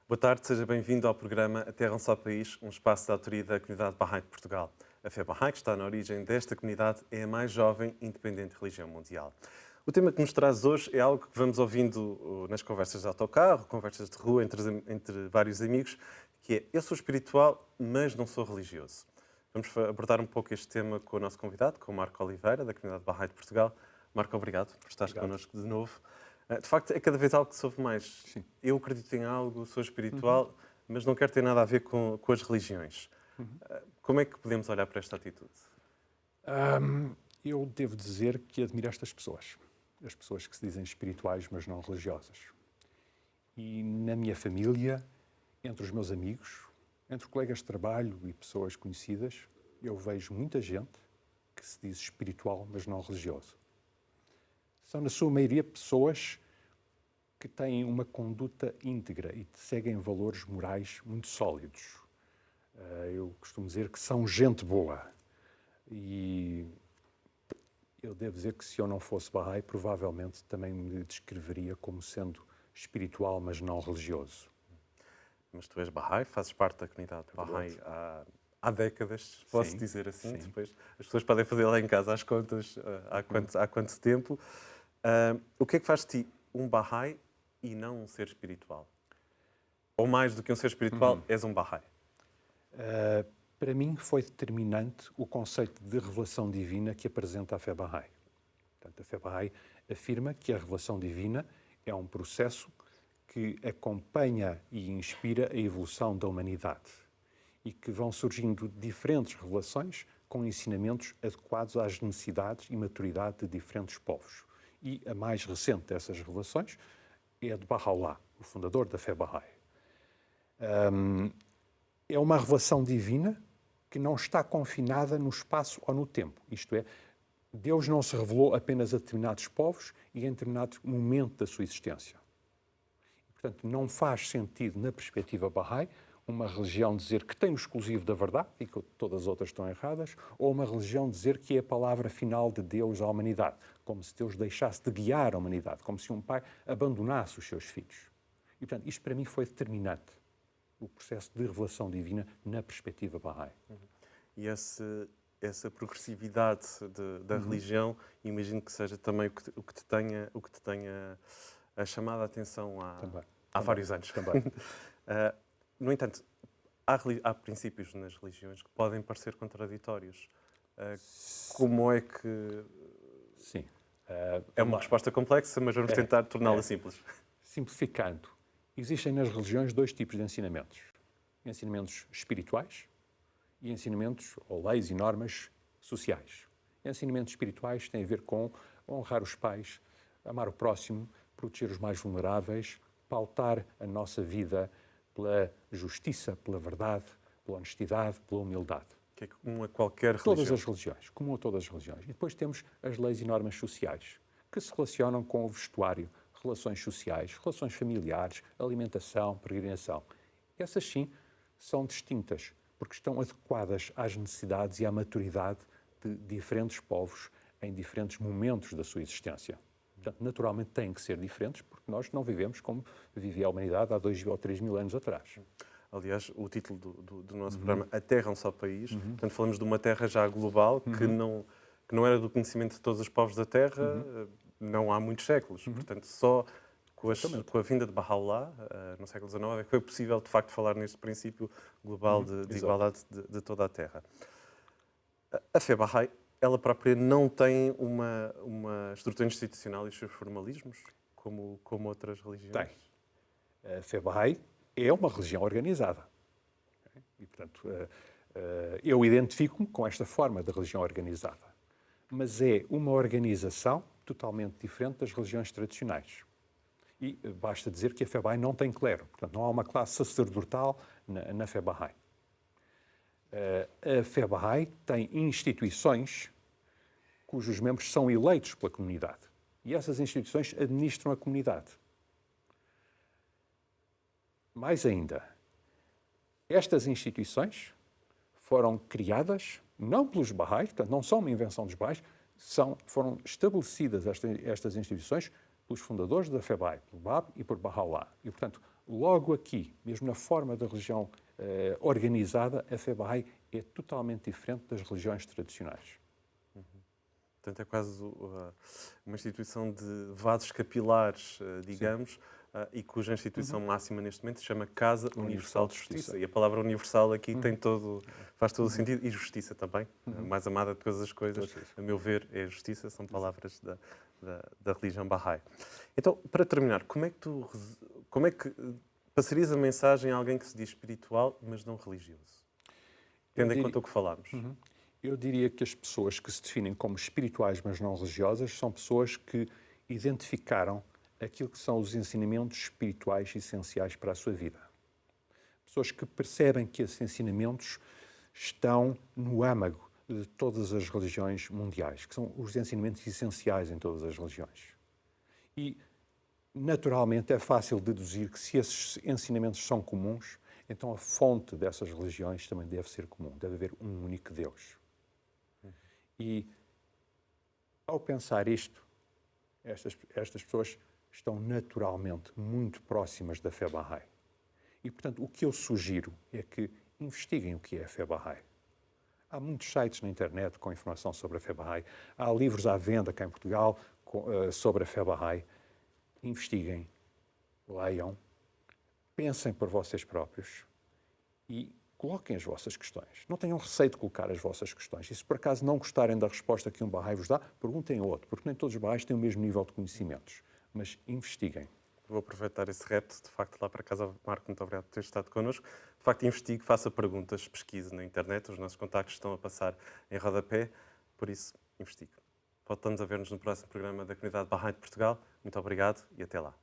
Boa tarde, seja bem-vindo ao programa A Terra é um Só País, um espaço de autoria da comunidade Bahá'í de Portugal. A fé Bahá'í, que está na origem desta comunidade, é a mais jovem e independente religião mundial. O tema que nos traz hoje é algo que vamos ouvindo nas conversas de autocarro, conversas de rua entre vários amigos, que é: eu sou espiritual, mas não sou religioso. Vamos abordar um pouco este tema com o nosso convidado, com o Marco Oliveira, da comunidade Bahá'í de Portugal. Marco, obrigado por estares connosco de novo. De facto, é cada vez algo que se ouve mais. Sim. Eu acredito em algo, sou espiritual, mas não quero ter nada a ver com as religiões. Como é que podemos olhar para esta atitude? Eu devo dizer que admiro estas pessoas. As pessoas que se dizem espirituais, mas não religiosas. E na minha família, entre os meus amigos, entre colegas de trabalho e pessoas conhecidas, eu vejo muita gente que se diz espiritual, mas não religioso. São, na sua maioria, pessoas que têm uma conduta íntegra e seguem valores morais muito sólidos. Eu costumo dizer que são gente boa. E eu devo dizer que se eu não fosse Bahá'í, provavelmente também me descreveria como sendo espiritual, mas não religioso. Mas tu és Bahá'í, fazes parte da comunidade Bahá'í há décadas, posso Sim, dizer assim. sim. Depois as pessoas podem fazer lá em casa as contas há quanto tempo. O que é que faz de ti um Bahá'í e não um ser espiritual? Ou mais do que um ser espiritual, és um Bahá'í? Para mim foi determinante o conceito de revelação divina que apresenta a fé Bahá'í. Portanto, a fé Bahá'í afirma que a revelação divina é um processo que acompanha e inspira a evolução da humanidade e que vão surgindo diferentes revelações com ensinamentos adequados às necessidades e maturidade de diferentes povos. E a mais recente dessas revelações é a de Baha'u'lláh, o fundador da fé Bahá'í. É uma revelação divina que não está confinada no espaço ou no tempo. Isto é, Deus não se revelou apenas a determinados povos e em determinado momento da sua existência. Portanto, não faz sentido, na perspectiva Bahá'í, uma religião dizer que tem o exclusivo da verdade e que todas as outras estão erradas, ou uma religião dizer que é a palavra final de Deus à humanidade, como se Deus deixasse de guiar a humanidade, como se um pai abandonasse os seus filhos. E, portanto, isto para mim foi determinante, o processo de revelação divina na perspectiva Bahá'í. E essa progressividade da religião, imagino que seja também o que te tenha chamado a atenção há vários anos. Também. No entanto, há princípios nas religiões que podem parecer contraditórios. Como é que... Sim. É uma resposta complexa, mas vamos tentar torná-la simples. Simplificando, existem nas religiões dois tipos de ensinamentos. Ensinamentos espirituais e ensinamentos ou leis e normas sociais. Ensinamentos espirituais têm a ver com honrar os pais, amar o próximo, proteger os mais vulneráveis, pautar a nossa vida pela justiça, pela verdade, pela honestidade, pela humildade. Que é comum a qualquer religião. Todas as religiões, comum a todas as religiões. E depois temos as leis e normas sociais, que se relacionam com o vestuário, relações sociais, relações familiares, alimentação, peregrinação. Essas sim são distintas, porque estão adequadas às necessidades e à maturidade de diferentes povos em diferentes momentos da sua existência. Portanto, naturalmente têm que ser diferentes, porque nós não vivemos como vivia a humanidade há 2 ou 3 mil anos atrás. Aliás, o título do nosso programa, A Terra é um Só País, portanto falamos de uma terra já global que não era do conhecimento de todos os povos da Terra, não há muitos séculos. Portanto, só com a vinda de Baha'u'lláh, no século XIX, é que foi possível, de facto, falar neste princípio global de igualdade de toda a Terra. A fé Bahá'í, ela própria não tem uma estrutura institucional e os seus formalismos, como outras religiões? Tem. A fé Bahá'í é uma religião organizada. E, portanto, eu identifico-me com esta forma de religião organizada. Mas é uma organização totalmente diferente das religiões tradicionais. E basta dizer que a fé Bahá'í não tem clero. Portanto, não há uma classe sacerdotal na fé Bahá'í. A fé Bahá'í tem instituições cujos membros são eleitos pela comunidade. E essas instituições administram a comunidade. Mais ainda, estas instituições foram criadas não pelos Bahá'ís, portanto, não são uma invenção dos Bahá'ís, foram estabelecidas estas instituições pelos fundadores da fé Bahá'í, por Bab e por Baha'u'lláh. E, portanto, logo aqui, mesmo na forma da religião organizada, a fé Bahá'í é totalmente diferente das religiões tradicionais. Portanto, é quase uma instituição de vasos capilares, digamos, e cuja instituição máxima neste momento se chama Casa Universal de Justiça. E a palavra universal aqui faz todo o sentido. E justiça também. A mais amada de todas as coisas, a meu ver, é a justiça. São palavras da religião Bahá'í. Então, para terminar, como é que passarias a mensagem a alguém que se diz espiritual, mas não religioso? Tendo em conta o que falámos. Eu diria que as pessoas que se definem como espirituais, mas não religiosas, são pessoas que identificaram aquilo que são os ensinamentos espirituais essenciais para a sua vida. Pessoas que percebem que esses ensinamentos estão no âmago de todas as religiões mundiais, que são os ensinamentos essenciais em todas as religiões. E, naturalmente, é fácil deduzir que se esses ensinamentos são comuns, então a fonte dessas religiões também deve ser comum, deve haver um único Deus. E, ao pensar isto, estas pessoas estão naturalmente muito próximas da fé Bahá'í. E, portanto, o que eu sugiro é que investiguem o que é a fé Bahá'í. Há muitos sites na internet com informação sobre a fé Bahá'í. Há livros à venda cá em Portugal sobre a fé Bahá'í. Investiguem, leiam, pensem por vocês próprios e coloquem as vossas questões. Não tenham receio de colocar as vossas questões. E se por acaso não gostarem da resposta que um Bahá'í vos dá, perguntem a outro, porque nem todos os Bahá'ís têm o mesmo nível de conhecimentos. Mas investiguem. Vou aproveitar esse repto, de facto, lá para casa. Marco, muito obrigado por ter estado connosco. De facto, investigue, faça perguntas, pesquise na internet. Os nossos contactos estão a passar em rodapé, por isso, investigue. Voltamos a ver-nos no próximo programa da Comunidade Bahá'í de Portugal. Muito obrigado e até lá.